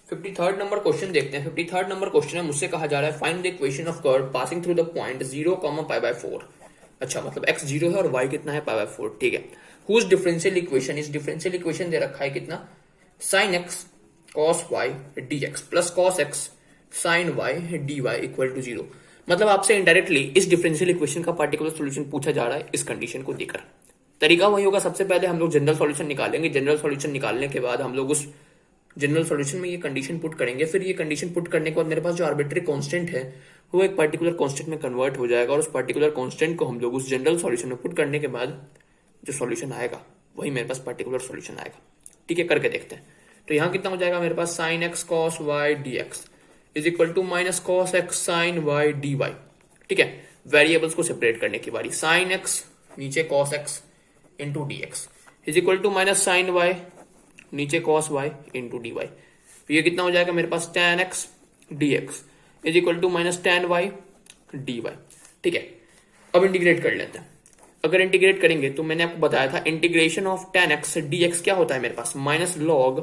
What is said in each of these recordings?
53rd number question देखते हैं। 53rd number question है, मुझसे कहा जा रहा है find the equation of curve passing through the point 0, π/4। अच्छा, मतलब x 0 है और y कितना है, π/4। ठीक है। हुज डिफरेंशियल इक्वेशन, इस डिफरेंशियल इक्वेशन दे रखा है कितना, sin x cos y dx plus cos x sin y dy equal to 0। मतलब आपसे इनडायरेक्टली इस डिफरेंशियल इक्वेशन का पार्टिकुलर सॉल्यूशन पूछा जा रहा है इस कंडीशन को देकर। तरीका वही होगा, सबसे पहले हम लोग जनरल सॉल्यूशन निकालेंगे। जनरल सॉल्यूशन निकालने के बाद हम लोग उस जनरल सॉल्यूशन में ये कंडीशन पुट करेंगे। फिर ये कंडीशन पुट करने के बाद मेरे पास जो आर्बिट्री कांस्टेंट है वो एक पर्टिकुलर कांस्टेंट में कन्वर्ट हो जाएगा और उस पर्टिकुलर कांस्टेंट को हम लोग उस जनरल सॉल्यूशन में पुट करने के बाद जो सॉल्यूशन आएगा वही मेरे पास पर्टिकुलर सॉल्यूशन आएगा। ठीक है, करके देखते हैं। तो यहाँ कितना हो जाएगा मेरे पास, sine x cos y d x is equal to minus cos x sine y d y. ठीक है, वेरिएबल्स को सेपरेट करने की बारी। साइन एक्स नीचे cos x into d x is equal to minus sine y नीचे cos y into d y. तो ये कितना हो जाएगा मेरे पास, tan x d x is equal to minus tan y d y. ठीक है, अब इंटीग्रेट कर लेते हैं। अगर इंटीग्रेट करेंगे तो मैंने आपको बताया था integration of tan x d x क्या होता है मेरे पास, माइनस लॉग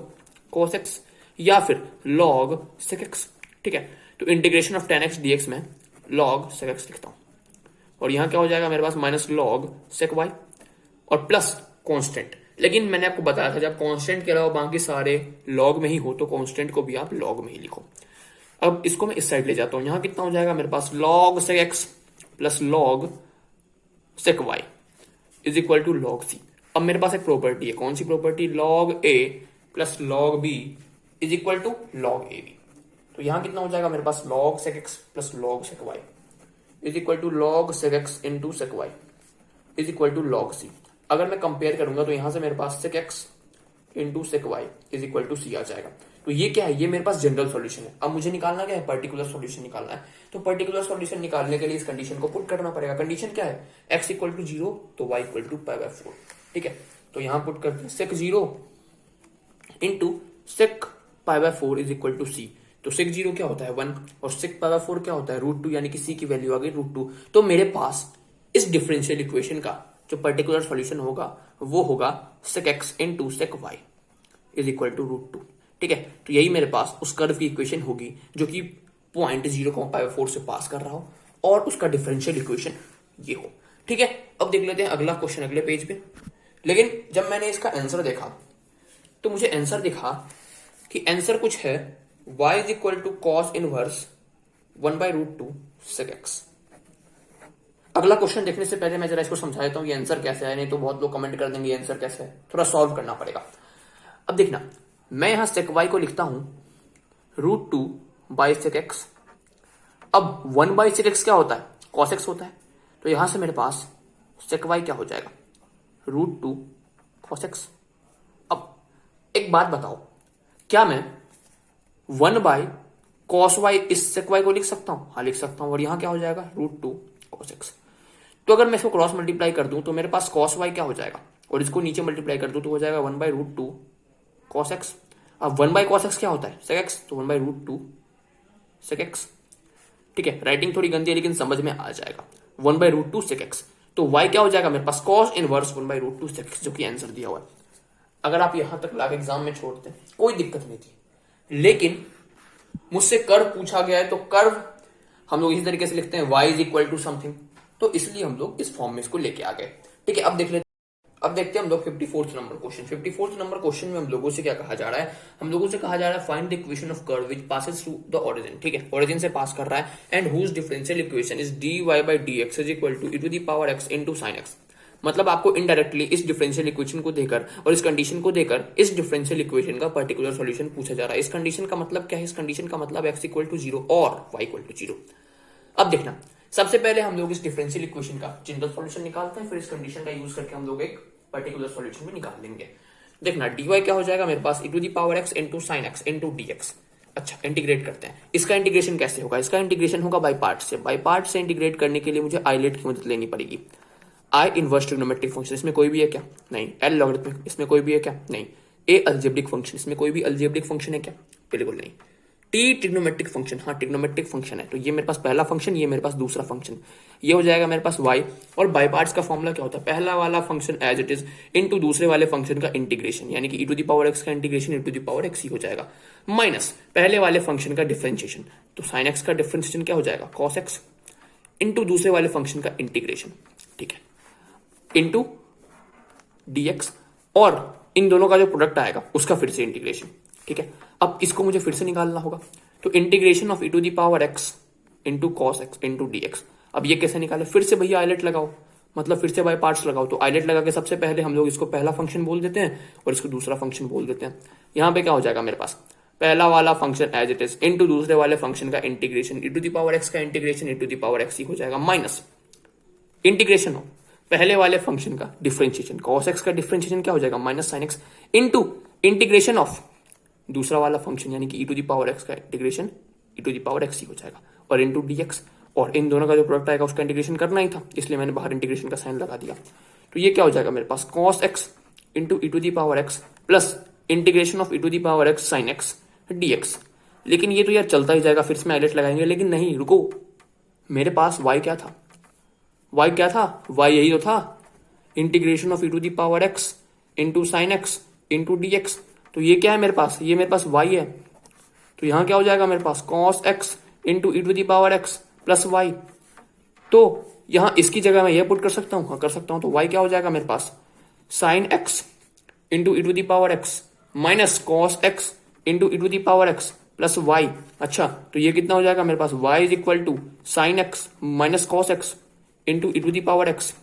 cos एक्स या फिर log sec एक्स। ठीक है, तो integration of tan x d x में log sec एक्स लिखता हूं और यहां क्या हो जाएगा मेरे पास, माइनस log sec वाई और प्लस कांस्टेंट। लेकिन मैंने आपको बताया था जब कांस्टेंट के अलावा बाकी सारे लॉग में ही हो तो कांस्टेंट को भी आप लॉग में ही लिखो। अब इसको मैं इस साइड ले जाता हूं, यहां कितना हो जाएगा मेरे पास, log sec x plus log sec y is equal to log c। अब मेरे पास एक प्रॉपर्टी है, कौन सी property, log a plus log b is equal to log ab। तो यहां कितना हो जाएगा मेरे पास, log sec x plus log sec y is equal to log sec x into sec y is equal to log c। अगर मैं compare करूंगा तो यहां से मेरे पास sec x into sec y is equal to c आ जाएगा। तो ये क्या है, ये मेरे पास जनरल सॉल्यूशन है। अब मुझे निकालना क्या है, पर्टिकुलर सॉल्यूशन निकालना है। तो पर्टिकुलर सॉल्यूशन निकालने के लिए इस कंडीशन को पुट करना पड़ेगा। कंडीशन क्या है, x इक्वल टू 0 तो y इक्वल टू π/4। ठीक है, तो यहां पुट करते हैं sec 0 into sec π/4 is equal to c। तो sec 0 क्या होता है 1 और sec π/4 क्या होता है √2, यानी कि c की वैल्यू आ गई √2। तो मेरे पास इस डिफरेंशियल इक्वेशन का जो पर्टिकुलर सॉल्यूशन होगा वो होगा sec x into sec y is equal to √2। ठीक है, तो यही मेरे पास उस कर्व की इक्वेशन होगी जो कि पॉइंट 0,π/4 से पास कर रहा हो और उसका डिफरेंशियल इक्वेशन ये हो। ठीक है, अब देख लेते हैं अगला क्वेश्चन अगले पेज पे। लेकिन जब मैंने इसका आंसर देखा तो मुझे आंसर दिखा कि आंसर कुछ है y is equal to cos inverse 1/√2 sec x। अगला क्वेश्चन देखने से पहले मैं जरा इसको समझा देता हूं ये आंसर कैसे है, नहीं तो बहुत लोग कमेंट कर देंगे ये आंसर कैसे है, थोड़ा सॉल्व करना पड़ेगा। अब देखना, मैं यहां sec y को लिखता हूं √2 बाई sec x। अब 1 बाई sec x क्या होता है, cos x होता है। तो यहां से मेरे पास sec y क्या हो जाएगा, √2 cos x। अब एक बात बताओ, क्या मैं 1 बाई cos y इस sec y को लिख सकता हूं, हाँ लिख सकता हूं। और यहां क्या हो जाएगा, √2 cos x। तो अगर मैं इसको क्रॉस मल्टीप्लाई कर दूं तो मेरे पास cos y क्या हो जाएगा, और इसको नीचे मल्टीप्लाई कर दूं तो हो जाएगा 1/√2 cos x। अब 1 बाई cos x क्या होता है, sec x, तो 1/√2 sec x। ठीक है, राइटिंग थोड़ी गंदी है लेकिन समझ में आ जाएगा, 1/√2 sec x। तो y क्या हो जाएगा मेरे पास, cos इनवर्स 1/√2 sec x, जो कि आंसर दिया हुआ है। अगर आप यहां तक लाके एग्जाम में छोड़ते हैं कोई दिक्कत नहीं थी, लेकिन मुझसे कर्व पूछा गया है तो कर्व हम लोग इसी तरीके से लिखते हैं y is equal to something, तो इसलिए हम लोग इस फॉर्म में इसको लेके आ गए। ठीक है, अब देखते हैं हम लोग 54th number question. 54th number question में हम लोगों से क्या कहा जा रहा है, हम लोगों से कहा जा रहा है find the equation of curve which passes through the origin. ठीक है, ओरिजिन से पास कर रहा है and whose differential equation is dy by dx is equal to e⁻x into sin x। मतलब आपको इनडायरेक्टली इस डिफरेंशियल इक्वेशन को देकर और इस कंडीशन को देकर इस डिफरेंशियल इक्वेशन का पर्टिकुलर सॉल्यूशन पूछा जा रहा है। इस कंडीशन का मतलब क्या है, इस कंडीशन का मतलब x इक्वल टू 0 और y इक्वल टू 0। अब देखना, सबसे पहले हम लोग इस डिफरेंशियल इक्वेशन का जनरल सॉल्यूशन निकालते हैं, फिर इस कंडीशन का यूज करके हम लोग एक पर्टिकुलर सॉल्यूशन भी निकाल लेंगे। देखना, dy क्या हो जाएगा मेरे पास, e⁻x into sin x into dx। अच्छा, इंटीग्रेट करते हैं। इसका इंटीग्रेशन कैसे होगा, इसका इंटीग्रेशन होगा बाय पार्ट से। बाय पार्ट से इंटीग्रेट करने के लिए मुझे आइलेट की मदद लेनी पड़ेगी। आई इनवर्स ट्रिग्नोमेट्रिक फंक्शन, इसमें कोई भी है क्या, नहीं। एल लॉगरिथमिक, इसमें कोई भी है क्या, नहीं। ए अलजेब्रिक फंक्शन, इसमें कोई भी अलजेब्रिक फंक्शन है क्या, बिल्कुल नहीं। टी ट्रिग्नोमेट्रिक फंक्शन, हाँ ट्रिग्नोमेट्रिक फंक्शन है, तो ये मेरे पास पहला फंक्शन, ये मेरे पास दूसरा फंक्शन, ये हो जाएगा मेरे पास y। और बाय पार्ट्स का फॉर्मूला क्या होता है, पहला वाला function as it is into दूसरे वाले फंक्शन का इंटीग्रेशन, यानी कि e to the power x का integration e to the power x ही हो जाएगा, माइनस पहले वाले फंक्शन का डिफरेंशिएशन, तो sin x का डिफरेंशिएशन क्या हो जाएगा cos x इनटू दूसरे वाले फंक्शन का इंटीग्रेशन, ठीक है, इनटू dx, और इन दोनों का जो प्रोडक्ट आएगा उसका फिर से इंटीग्रेशन, ठीक है। अब इसको मुझे फिर से निकालना होगा, तो integration of e to the power x into cos x into dx। अब ये कैसे निकाले, फिर से भैया आइलेट लगाओ, मतलब फिर से बाय पार्ट्स लगाओ, तो आइलेट लगा के सबसे पहले हम लोग इसको पहला फंक्शन बोल देते हैं और इसको दूसरा फंक्शन बोल देते हैं। यहाँ पे क्या हो जाएगा मेरे पास, पहला वाला function as it is into दूसरे वाले फंक्शन का integration e to the power x का integration e to the power x ही हो जाएगा, माइनस इंटीग्रेशन हो पहले वाले फंक्शन का डिफरेंशिएशन, cos x का डिफरेंशिएशन क्या हो जाएगा minus sin x into integration of दूसरा वाला फंक्शन यानी कि e to the power x का integration e to the power x ही हो जाएगा, और इनटू dx, और इन दोनों का जो प्रोडक्ट आएगा उसका इंटीग्रेशन करना ही था, इसलिए मैंने बाहर इंटीग्रेशन का साइन लगा दिया। तो ये क्या हो जाएगा मेरे पास cos x into e to the power x plus integration of e to the power x sin x dx। लेकिन ये तो यार चलता ही जाएगा, फिर से आइलेट लगाएंगे, लेकिन नहीं रुको, मेरे पास y क्या था, y क्या था, y यही तो था, integration of e to the power x into sine x into dx। तो ये क्या है मेरे पास, ये मेरे पास y है, तो यहां क्या हो जाएगा मेरे पास cos x into e to the power x plus y। तो यहां इसकी जगह मैं ये पुट कर सकता हूं, हाँ कर सकता हूं, तो y क्या हो जाएगा मेरे पास sine x into e to the power x minus cos x into e to the power x plus y। अच्छा, तो ये कितना हो जाएगा मेरे पास, y is equal to sine x minus cos x into e to the power x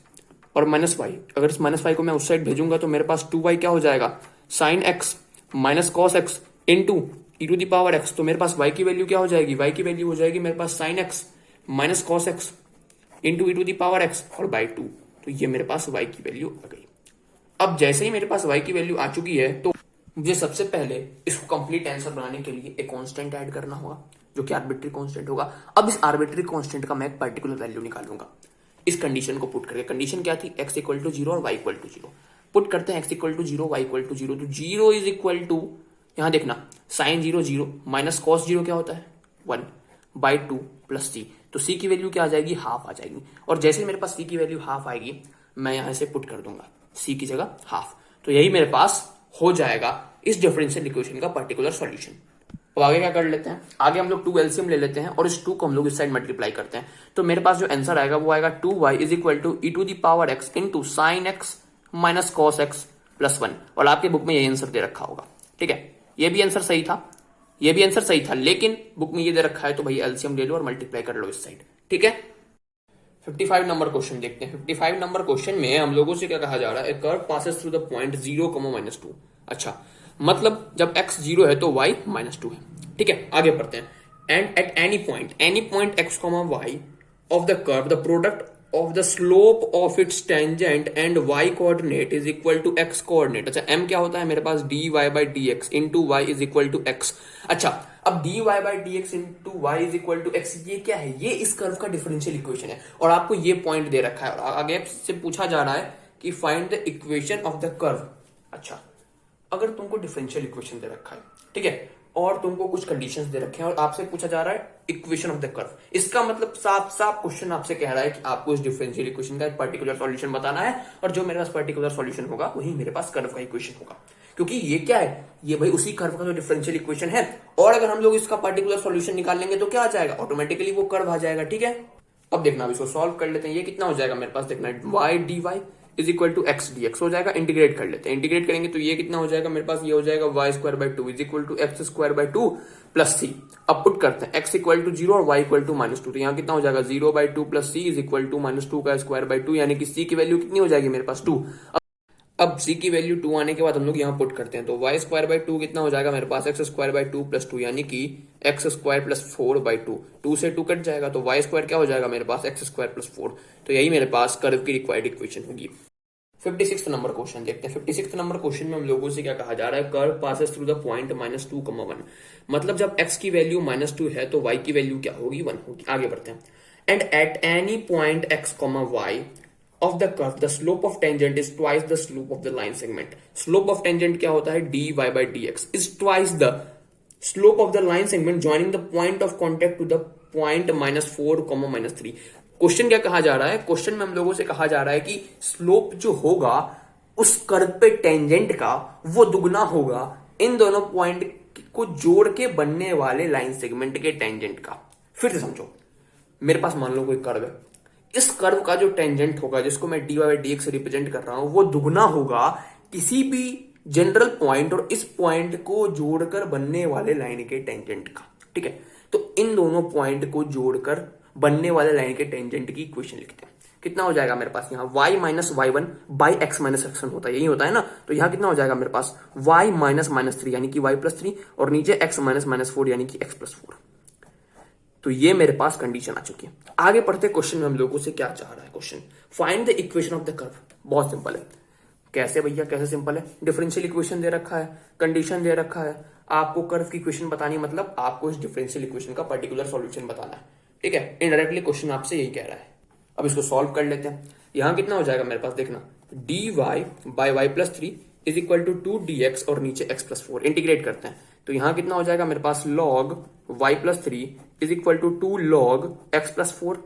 और minus y। अगर इस माइनस y को मैं उस साइड भेजूंगा तो मेरे पास 2y क्या हो जाएगा, sine x minus cos x into e to the power x। तो मेरे पास y की वैल्यू क्या हो जाएगी, y की वैल्यू हो जाएगी मेरे पास sine x minus cos x into e to the power x और बाई 2। तो ये मेरे पास y की वैल्यू आ गई। अब जैसे ही मेरे पास y की वैल्यू आ चुकी है, तो मुझे सबसे पहले इसको कंप्लीट आंसर बनाने के लिए एक कांस्टेंट ऐड करना होगा, जो कि आर्बिट्री कांस्टेंट होगा। अब इस आर्बिट्री कांस्टेंट का मैं एक पर्टिकुलर वैल्यू निकालूंगा इस कंडीशन को पुट करके। कंडीशन क्या थी, x इक्वल टू 0 और y इक्वल टू 0। पुट करते हैं x equal to 0, y equal to 0, तो 0 इज इक्वल टू, यहां देखना साइन 0 0 माइनस कॉस 0 क्या होता है 1 बाई 2 प्लस c। तो c की वैल्यू क्या आ जाएगी, हाफ आ जाएगी, और जैसे ही मेरे पास c की वैल्यू हाफ आएगी मैं यहां से पुट कर दूंगा c की जगह हाफ। तो यही मेरे पास हो जाएगा इस डिफरेंशियल इक्वेशन का पर्टिकुलर सॉल्यूशन। अब आगे क्या कर लेते हैं, आगे हम लोग 2 एलसीएम ले लेते हैं और इस 2 को हम लोग इस साइड मल्टीप्लाई करते हैं। तो मेरे पास जो आंसर आएगा वो आएगा 2y is equal to e to the power x into sine x minus cos x plus 1। और आपके बुक में यही आंसर दे रखा होगा, ठीक है, ये भी आंसर सही था, ये भी आंसर सही था, लेकिन बुक में ये दे रखा है तो भाई एलसीएम ले लो और मल्टीप्लाई कर लो इस साइड, ठीक है। 55 नंबर क्वेश्चन देखते हैं। 55 नंबर क्वेश्चन में हम लोगों से क्या कहा जा रहा है, curve passes through the point 0, -2। अच्छा, मतलब जब x 0 है तो y -2 है, ठीक है। आगे बढ़ते हैं। And at any point x, y of the curve the product of the slope of its tangent and y coordinate is equal to x coordinate. अच्छा, m क्या होता है मेरे पास, dy by dx into y is equal to x। अच्छा, अब dy by dx into y is equal to x, ये क्या है, ये इस कर्व का डिफरेंशियल इक्वेशन है, और आपको ये पॉइंट दे रखा है और आगे से पूछा जा रहा है कि find the equation of the curve. अच्छा, अगर तुमको डिफरेंशियल इक्वेशन दे रखा है, ठीक है, और तुमको कुछ कंडीशंस दे रखे हैं और आपसे पूछा जा रहा है इक्वेशन ऑफ द कर्व, इसका मतलब साफ साफ क्वेश्चन आपसे कह रहा है कि आपको इस डिफरेंशियल इक्वेशन का एक पर्टिकुलर सॉल्यूशन बताना है, और जो मेरे पास पर्टिकुलर सॉल्यूशन होगा वही मेरे पास कर्व का इक्वेशन होगा, क्योंकि ये क्या है, ये भाई उसी कर्व का जो डिफरेंशियल इक्वेशन है, और अगर हम लोग इसका पर्टिकुलर सॉल्यूशन निकाल लेंगे तो क्या आ जाएगा, ऑटोमेटिकली वो कर्व आ जाएगा, ठीक है। अब देखना, अब इसको सॉल्व कर लेते हैं। ये कितना हो जाएगा मेरे पास, देखना y dy is equal to x dx हो जाएगा। इंटीग्रेट कर लेते हैं, इंटीग्रेट करेंगे तो ये कितना हो जाएगा मेरे पास, ये हो जाएगा y square by 2 is equal to x square by 2 plus c. अब पुट करते हैं x इक्वल टू 0 और y इक्वल टू -2, तो यहाँ कितना हो जाएगा 0 by 2 plus c is equal to -2 का स्क्वायर बाई 2, यानी कि c की वैल्यू कितनी हो जाएगी मेरे पास 2। अब c की वैल्यू 2 आने के बाद हम लोग यहाँ पुट करते हैं, तो y स्क्वायर बाई 2 कितना हो जाएगा मेरे पास, एक्स स्क्वायर बाई 2 प्लस 2, यानी कि एक्स स्क्वायर प्लस 4 बाई 2, 2 से 2 कट जाएगा तो y स्क्वायर क्या हो जाएगा मेरे पास, एक्स स्क्वायर प्लस 4। तो यही मेरे पास कर्व की रिक्वायर्ड इक्वेशन होगी। 56 नंबर क्वेश्चन देखते हैं। 56 नंबर क्वेश्चन में हम लोगों से क्या कहा जा रहा है, curve passes through the point -2, 1। मतलब जब x की वैल्यू -2 है तो y की वैल्यू क्या होगी, 1 होगी। आगे बढ़ते हैं। And at any point x, y of the curve the slope of tangent is twice the slope of the line segment। slope of tangent क्या होता है, dy by dx is twice the slope of the line segment joining the point of contact to the point -4, -3। Question क्या कहा जा रहा है? Question में हम लोगों से कहा जा रहा है कि स्लोप जो होगा उस कर्व पे टेंजेंट का वो दुगना होगा इन दोनों पॉइंट को जोड़ के बनने वाले लाइन सेगमेंट के टेंजेंट का। फिर से समझो, मेरे पास मान लो कोई कर्व है, इस कर्व का जो टेंजेंट होगा जिसको मैं dy/dx से रिप्रेजेंट कर रहा हूं वो दुगना होगा किसी भी जनरल पॉइंट और इस पॉइंट को जोड़कर बनने वाले लाइन के टेंजेंट का। ठीक है, तो इन दोनों पॉइंट को जोड़कर बनने वाले लाइन के टेंजेंट की इक्वेशन लिखते हैं। कितना हो जाएगा मेरे पास यहाँ y minus y1 by x minus x1 होता है, यही होता है ना। तो यहाँ कितना हो जाएगा मेरे पास y माइनस 3 यानी कि y+3 और नीचे x माइनस 4 यानी कि x+4। तो ये मेरे पास कंडीशन आ चुकी है। आगे पढ़ते क्वेश्चन में हम लोगों से क्या चाह रहा है question, find the equation of the curve. बहुत सिंपल है। कैसे भैया, कैसे सिंपल है? डिफरेंशियल इक्वेशन दे रखा है, कंडीशन दे रखा है, आपको कर्व की इक्वेशन बतानी, मतलब आपको इस डिफरेंशियल इक्वेशन का पर्टिकुलर सॉल्यूशन बताना है। ठीक है, इनडायरेक्टली क्वेश्चन आपसे यही कह रहा है। अब इसको सॉल्व कर लेते हैं। यहां कितना हो जाएगा मेरे पास, देखना, dy/y+3 is equal to 2dx और नीचे x+4। इंटीग्रेट करते हैं तो यहां कितना हो जाएगा मेरे पास log y+3 is equal to 2 log x+4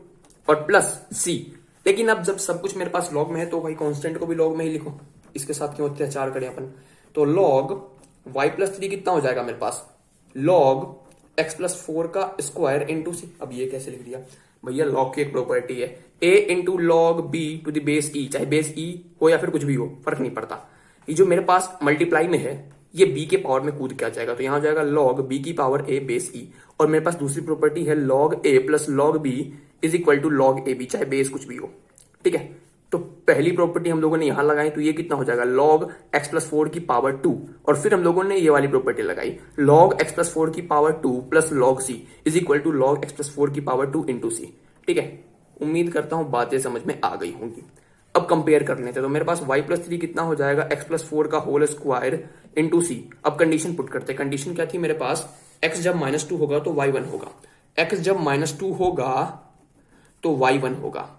और प्लस c। लेकिन अब जब सब कुछ मेरे पास लॉग में है तो भाई कांस्टेंट को भी लॉग में ही लिखो, इसके साथ क्यों अत्याचार करें अपन। तो log y+3 कितना हो जाएगा मेरे पास, log x+4 का स्क्वायर इंटू सी। अब ये कैसे लिख दिया भैया, लॉग की एक प्रॉपर्टी है a into log b to the base e, चाहे बेस e हो या फिर कुछ भी हो, फर्क नहीं पड़ता। ये जो मेरे पास मल्टीप्लाई में है ये b के पावर में कूद के आ जाएगा, तो यहां हो जाएगा log b की पावर a बेस e। और मेरे पास दूसरी प्रॉपर्टी है log a plus log b is equal to log ab, चाहे बेस कुछ भी हो। ठीक है, तो पहली प्रॉपर्टी हम लोगों ने यहां लगाई तो ये कितना हो जाएगा log x+4 की पावर 2, और फिर हम लोगों ने ये वाली प्रॉपर्टी लगाई log x+4 की power 2 plus log c is equal to log x+4 की पावर 2 इंटू सी। ठीक है, उम्मीद करता हूं बातें समझ में आ गई होंगी। अब कंपेयर कर लेते हैं, तो मेरे पास y+3 कितना हो जाएगा x+4 का होल स्क्वायर इंटू सी। अब कंडीशन पुट करते हैं। कंडीशन क्या थी मेरे पास, x जब -2 होगा तो y1 होगा, x जब -2 होगा तो y1 होगा।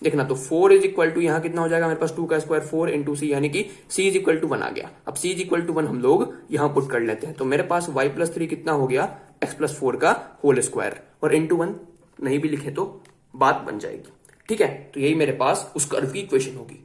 देखना, तो 4 इज इक्वल टू यहां कितना हो जाएगा मेरे पास 2 का स्क्वायर 4 इंटू सी, यानी कि c इज इक्वल टू 1 आ गया। अब c इज इक्वल टू 1 हम लोग यहां पुट कर लेते हैं, तो मेरे पास y+3 कितना हो गया x+4 का होल स्क्वायर, और इंटू 1 नहीं भी लिखे तो बात बन जाएगी। ठीक है, तो यही मेरे पास उस कर्व की इक्वेशन होगी।